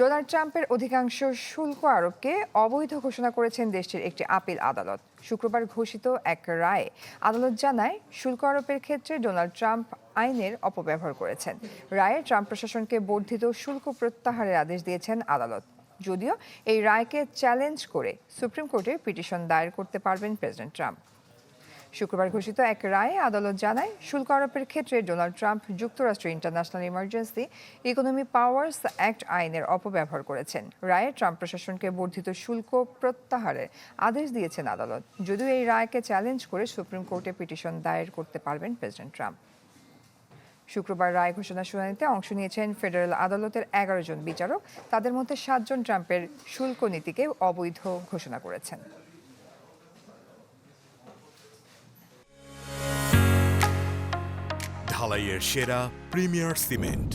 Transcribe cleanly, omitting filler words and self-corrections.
Donald ট্রাম্পের অধিকাংশ শুল্ক আরোপকে অবৈধ ঘোষণা করেছেন দেশটির একটি আপিল আদালত। শুক্রবার ঘোষিত এক রায়ে আদালত জানায়, শুল্ক আরোপের ক্ষেত্রে ডোনাল্ড ট্রাম্প আইনের অপব্যবহার করেছেন। রায়ে ট্রাম্প প্রশাসনকে বর্ধিত শুল্ক প্রত্যাহারের আদেশ দিয়েছেন আদালত। যদিও এই রায়কে চ্যালেঞ্জ করে সুপ্রিম কোর্টে পিটিশন দায়ের করতে পারবেন প্রেসিডেন্ট ট্রাম্প। শুক্রবার ঘোষিত এক রায়ে আদালত জানায়, শুল্ক আরোপের ক্ষেত্রে ডোনাল্ড ট্রাম্প যুক্তরাষ্ট্রের international emergency economy powers act আইনের অপব্যবহার করেছেন। রায়ে ট্রাম্প প্রশাসনকে বর্ধিত শুল্ক প্রত্যাহারের আদেশ দিয়েছেন আদালত। যদিও এই রায়কে চ্যালেঞ্জ করে সুপ্রিম কোর্টে পিটিশন দায়ের করতে পারবেন প্রেসিডেন্ট ট্রাম্প। শুক্রবার রায় ঘোষণা শুনানিতে অংশ নিয়েছেন ফেডারেল আদালতের 11 জন বিচারক। তাদের মধ্যে 7 জন ট্রাম্পের শুল্ক নীতিকে অবৈধ ঘোষণা করেছেন। ঢালাইয়ের সেরা প্রিমিয়ার সিমেন্ট।